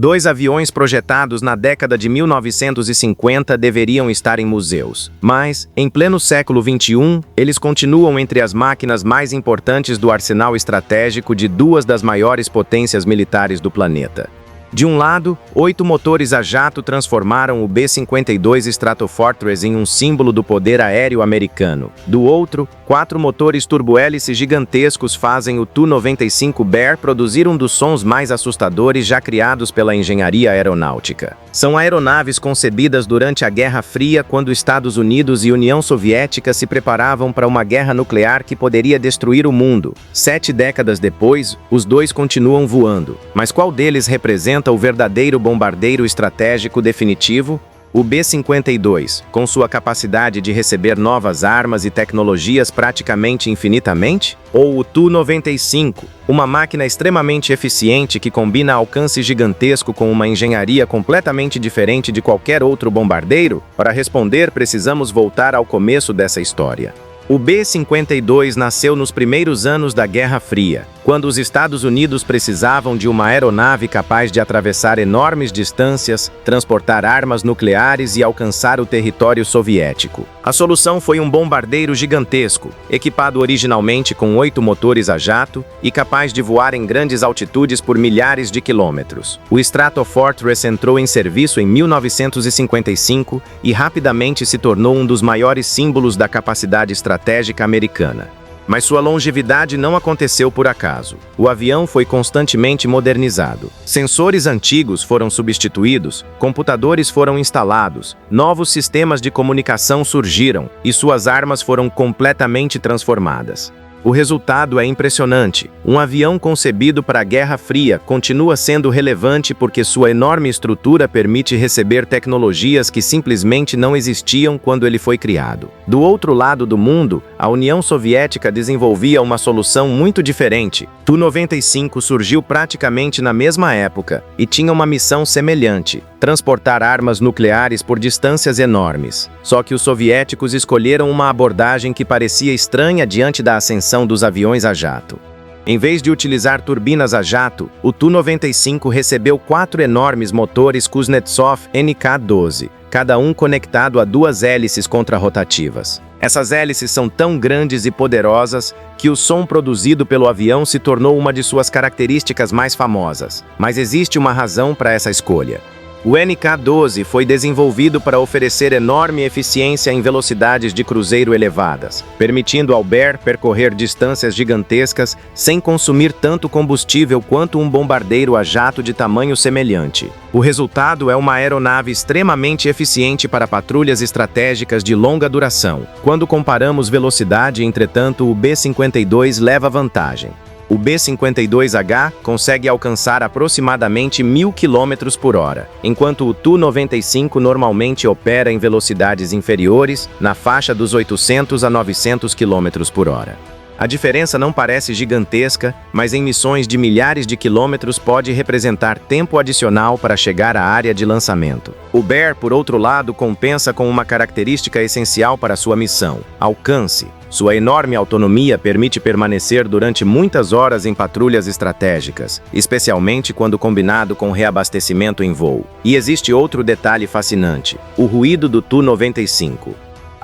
Dois aviões projetados na década de 1950 deveriam estar em museus. Mas, em pleno século XXI, eles continuam entre as máquinas mais importantes do arsenal estratégico de duas das maiores potências militares do planeta. De um lado, 8 motores a jato transformaram o B-52 Stratofortress em um símbolo do poder aéreo americano. Do outro, 4 motores turbohélice gigantescos fazem o Tu-95 Bear produzir um dos sons mais assustadores já criados pela engenharia aeronáutica. São aeronaves concebidas durante a Guerra Fria, quando Estados Unidos e União Soviética se preparavam para uma guerra nuclear que poderia destruir o mundo. 7 décadas depois, os dois continuam voando. Mas qual deles representa o verdadeiro bombardeiro estratégico definitivo? O B-52, com sua capacidade de receber novas armas e tecnologias praticamente infinitamente? Ou o Tu-95, uma máquina extremamente eficiente que combina alcance gigantesco com uma engenharia completamente diferente de qualquer outro bombardeiro? Para responder, precisamos voltar ao começo dessa história. O B-52 nasceu nos primeiros anos da Guerra Fria, quando os Estados Unidos precisavam de uma aeronave capaz de atravessar enormes distâncias, transportar armas nucleares e alcançar o território soviético. A solução foi um bombardeiro gigantesco, equipado originalmente com 8 motores a jato e capaz de voar em grandes altitudes por milhares de quilômetros. O Stratofortress entrou em serviço em 1955 e rapidamente se tornou um dos maiores símbolos da capacidade estratégica americana. Mas sua longevidade não aconteceu por acaso. O avião foi constantemente modernizado. Sensores antigos foram substituídos, computadores foram instalados, novos sistemas de comunicação surgiram e suas armas foram completamente transformadas. O resultado é impressionante. Um avião concebido para a Guerra Fria continua sendo relevante porque sua enorme estrutura permite receber tecnologias que simplesmente não existiam quando ele foi criado. Do outro lado do mundo, a União Soviética desenvolvia uma solução muito diferente. Tu-95 surgiu praticamente na mesma época e tinha uma missão semelhante: transportar armas nucleares por distâncias enormes. Só que os soviéticos escolheram uma abordagem que parecia estranha diante da ascensão dos aviões a jato. Em vez de utilizar turbinas a jato, o Tu-95 recebeu 4 enormes motores Kuznetsov NK-12, cada um conectado a 2 hélices contrarrotativas. Essas hélices são tão grandes e poderosas que o som produzido pelo avião se tornou uma de suas características mais famosas. Mas existe uma razão para essa escolha. O NK-12 foi desenvolvido para oferecer enorme eficiência em velocidades de cruzeiro elevadas, permitindo ao Bear percorrer distâncias gigantescas sem consumir tanto combustível quanto um bombardeiro a jato de tamanho semelhante. O resultado é uma aeronave extremamente eficiente para patrulhas estratégicas de longa duração. Quando comparamos velocidade, entretanto, o B-52 leva vantagem. O B-52H consegue alcançar aproximadamente 1000 km por hora, enquanto o Tu-95 normalmente opera em velocidades inferiores, na faixa dos 800 a 900 km por hora. A diferença não parece gigantesca, mas em missões de milhares de quilômetros pode representar tempo adicional para chegar à área de lançamento. O Bear, por outro lado, compensa com uma característica essencial para sua missão: alcance. Sua enorme autonomia permite permanecer durante muitas horas em patrulhas estratégicas, especialmente quando combinado com reabastecimento em voo. E existe outro detalhe fascinante: o ruído do Tu-95.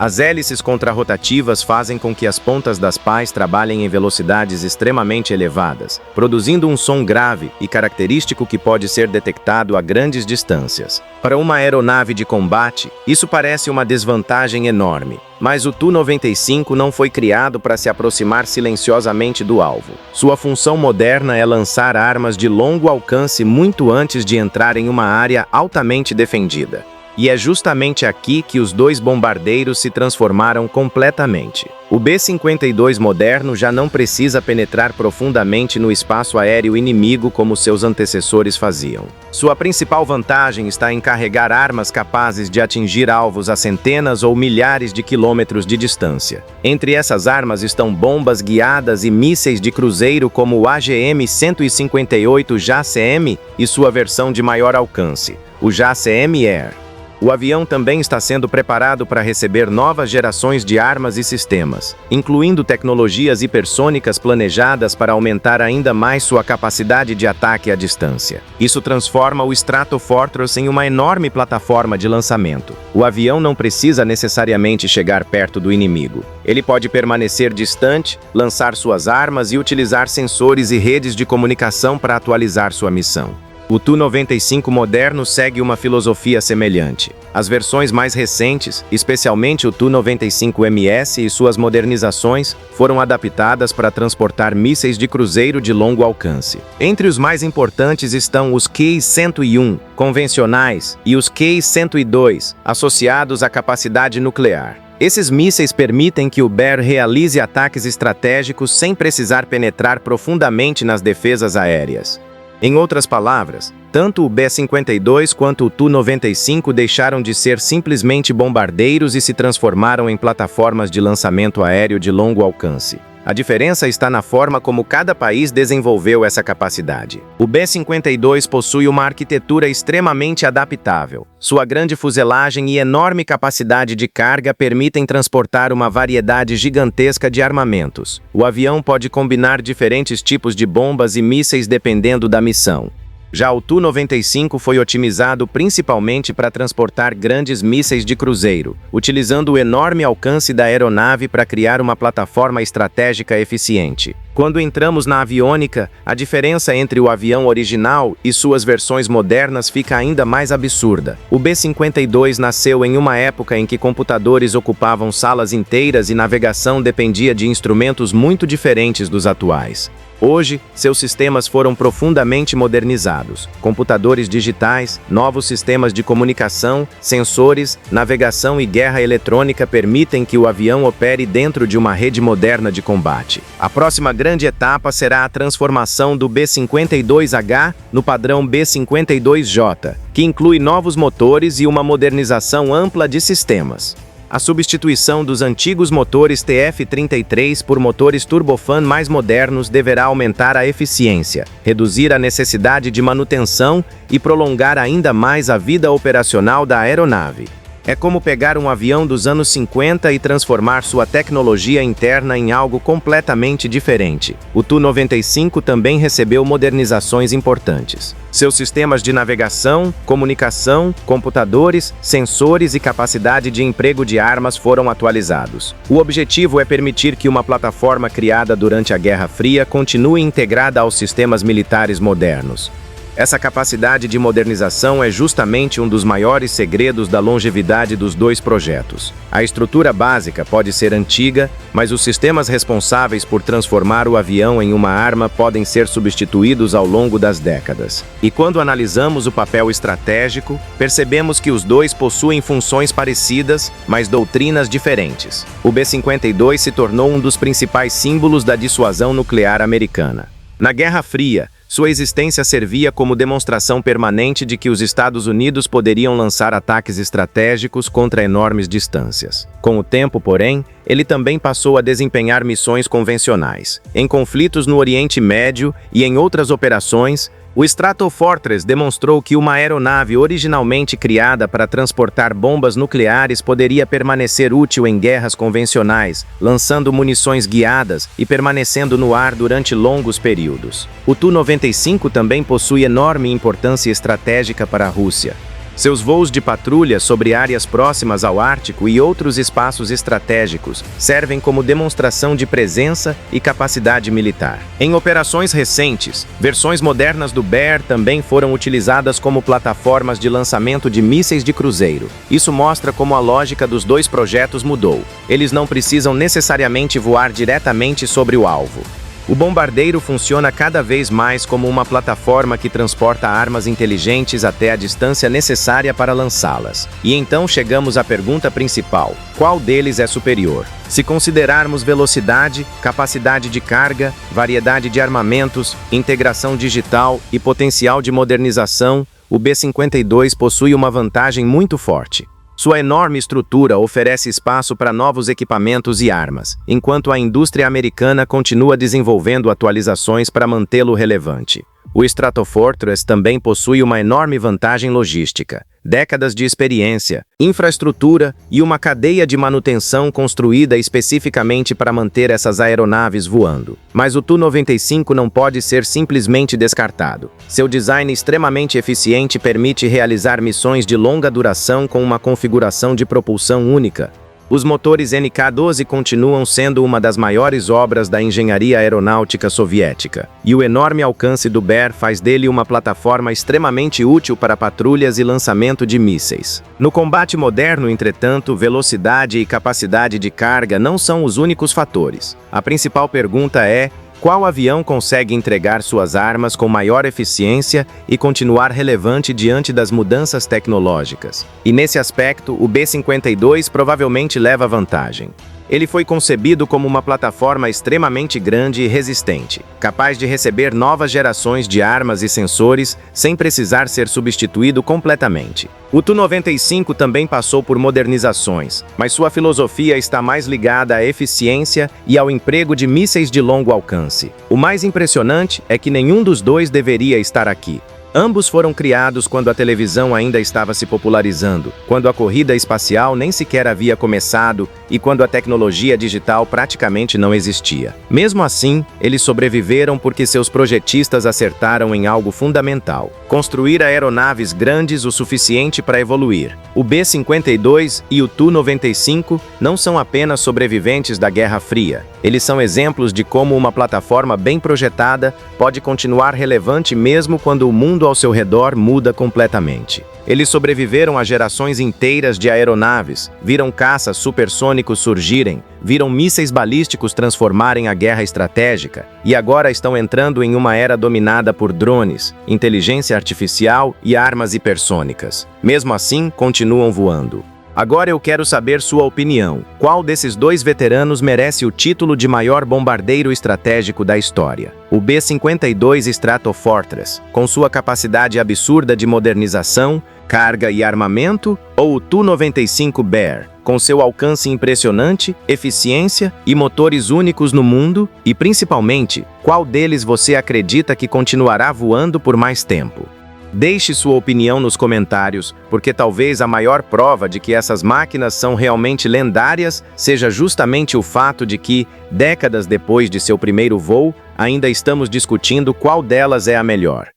As hélices contrarrotativas fazem com que as pontas das pás trabalhem em velocidades extremamente elevadas, produzindo um som grave e característico que pode ser detectado a grandes distâncias. Para uma aeronave de combate, isso parece uma desvantagem enorme, mas o Tu-95 não foi criado para se aproximar silenciosamente do alvo. Sua função moderna é lançar armas de longo alcance muito antes de entrar em uma área altamente defendida. E é justamente aqui que os dois bombardeiros se transformaram completamente. O B-52 moderno já não precisa penetrar profundamente no espaço aéreo inimigo como seus antecessores faziam. Sua principal vantagem está em carregar armas capazes de atingir alvos a centenas ou milhares de quilômetros de distância. Entre essas armas estão bombas guiadas e mísseis de cruzeiro como o AGM-158 JASSM e sua versão de maior alcance, o JASSM Air. O avião também está sendo preparado para receber novas gerações de armas e sistemas, incluindo tecnologias hipersônicas planejadas para aumentar ainda mais sua capacidade de ataque à distância. Isso transforma o Stratofortress em uma enorme plataforma de lançamento. O avião não precisa necessariamente chegar perto do inimigo. Ele pode permanecer distante, lançar suas armas e utilizar sensores e redes de comunicação para atualizar sua missão. O Tu-95 moderno segue uma filosofia semelhante. As versões mais recentes, especialmente o Tu-95MS e suas modernizações, foram adaptadas para transportar mísseis de cruzeiro de longo alcance. Entre os mais importantes estão os QI-101 convencionais e os QI-102, associados à capacidade nuclear. Esses mísseis permitem que o Bear realize ataques estratégicos sem precisar penetrar profundamente nas defesas aéreas. Em outras palavras, tanto o B-52 quanto o Tu-95 deixaram de ser simplesmente bombardeiros e se transformaram em plataformas de lançamento aéreo de longo alcance. A diferença está na forma como cada país desenvolveu essa capacidade. O B-52 possui uma arquitetura extremamente adaptável. Sua grande fuselagem e enorme capacidade de carga permitem transportar uma variedade gigantesca de armamentos. O avião pode combinar diferentes tipos de bombas e mísseis dependendo da missão. Já o Tu-95 foi otimizado principalmente para transportar grandes mísseis de cruzeiro, utilizando o enorme alcance da aeronave para criar uma plataforma estratégica eficiente. Quando entramos na aviônica, a diferença entre o avião original e suas versões modernas fica ainda mais absurda. O B-52 nasceu em uma época em que computadores ocupavam salas inteiras e navegação dependia de instrumentos muito diferentes dos atuais. Hoje, seus sistemas foram profundamente modernizados. Computadores digitais, novos sistemas de comunicação, sensores, navegação e guerra eletrônica permitem que o avião opere dentro de uma rede moderna de combate. A próxima grande etapa será a transformação do B-52H no padrão B-52J, que inclui novos motores e uma modernização ampla de sistemas. A substituição dos antigos motores TF-33 por motores turbofan mais modernos deverá aumentar a eficiência, reduzir a necessidade de manutenção e prolongar ainda mais a vida operacional da aeronave. É como pegar um avião dos anos 50 e transformar sua tecnologia interna em algo completamente diferente. O Tu-95 também recebeu modernizações importantes. Seus sistemas de navegação, comunicação, computadores, sensores e capacidade de emprego de armas foram atualizados. O objetivo é permitir que uma plataforma criada durante a Guerra Fria continue integrada aos sistemas militares modernos. Essa capacidade de modernização é justamente um dos maiores segredos da longevidade dos dois projetos. A estrutura básica pode ser antiga, mas os sistemas responsáveis por transformar o avião em uma arma podem ser substituídos ao longo das décadas. E quando analisamos o papel estratégico, percebemos que os dois possuem funções parecidas, mas doutrinas diferentes. O B-52 se tornou um dos principais símbolos da dissuasão nuclear americana. Na Guerra Fria, sua existência servia como demonstração permanente de que os Estados Unidos poderiam lançar ataques estratégicos contra enormes distâncias. Com o tempo, porém, ele também passou a desempenhar missões convencionais. Em conflitos no Oriente Médio e em outras operações, o Stratofortress demonstrou que uma aeronave originalmente criada para transportar bombas nucleares poderia permanecer útil em guerras convencionais, lançando munições guiadas e permanecendo no ar durante longos períodos. O Tu-95 também possui enorme importância estratégica para a Rússia. Seus voos de patrulha sobre áreas próximas ao Ártico e outros espaços estratégicos servem como demonstração de presença e capacidade militar. Em operações recentes, versões modernas do Bear também foram utilizadas como plataformas de lançamento de mísseis de cruzeiro. Isso mostra como a lógica dos dois projetos mudou. Eles não precisam necessariamente voar diretamente sobre o alvo. O bombardeiro funciona cada vez mais como uma plataforma que transporta armas inteligentes até a distância necessária para lançá-las. E então chegamos à pergunta principal: qual deles é superior? Se considerarmos velocidade, capacidade de carga, variedade de armamentos, integração digital e potencial de modernização, o B-52 possui uma vantagem muito forte. Sua enorme estrutura oferece espaço para novos equipamentos e armas, enquanto a indústria americana continua desenvolvendo atualizações para mantê-lo relevante. O Stratofortress também possui uma enorme vantagem logística. décadas de experiência, infraestrutura e uma cadeia de manutenção construída especificamente para manter essas aeronaves voando. Mas o Tu-95 não pode ser simplesmente descartado. Seu design extremamente eficiente permite realizar missões de longa duração com uma configuração de propulsão única. Os motores NK-12 continuam sendo uma das maiores obras da engenharia aeronáutica soviética, e o enorme alcance do Bear faz dele uma plataforma extremamente útil para patrulhas e lançamento de mísseis. No combate moderno, entretanto, velocidade e capacidade de carga não são os únicos fatores. A principal pergunta é: qual avião consegue entregar suas armas com maior eficiência e continuar relevante diante das mudanças tecnológicas? E nesse aspecto, o B-52 provavelmente leva vantagem. Ele foi concebido como uma plataforma extremamente grande e resistente, capaz de receber novas gerações de armas e sensores sem precisar ser substituído completamente. O Tu-95 também passou por modernizações, mas sua filosofia está mais ligada à eficiência e ao emprego de mísseis de longo alcance. O mais impressionante é que nenhum dos dois deveria estar aqui. Ambos foram criados quando a televisão ainda estava se popularizando, quando a corrida espacial nem sequer havia começado e quando a tecnologia digital praticamente não existia. Mesmo assim, eles sobreviveram porque seus projetistas acertaram em algo fundamental: construir aeronaves grandes o suficiente para evoluir. O B-52 e o Tu-95 não são apenas sobreviventes da Guerra Fria. Eles são exemplos de como uma plataforma bem projetada pode continuar relevante mesmo quando o mundo ao seu redor muda completamente. Eles sobreviveram a gerações inteiras de aeronaves, viram caças supersônicos surgirem, viram mísseis balísticos transformarem a guerra estratégica e agora estão entrando em uma era dominada por drones, inteligência artificial e armas hipersônicas. Mesmo assim, continuam voando. Agora eu quero saber sua opinião. Qual desses dois veteranos merece o título de maior bombardeiro estratégico da história? O B-52 Stratofortress, com sua capacidade absurda de modernização, carga e armamento, ou o Tu-95 Bear, com seu alcance impressionante, eficiência e motores únicos no mundo? E principalmente, qual deles você acredita que continuará voando por mais tempo? Deixe sua opinião nos comentários, porque talvez a maior prova de que essas máquinas são realmente lendárias seja justamente o fato de que, décadas depois de seu primeiro voo, ainda estamos discutindo qual delas é a melhor.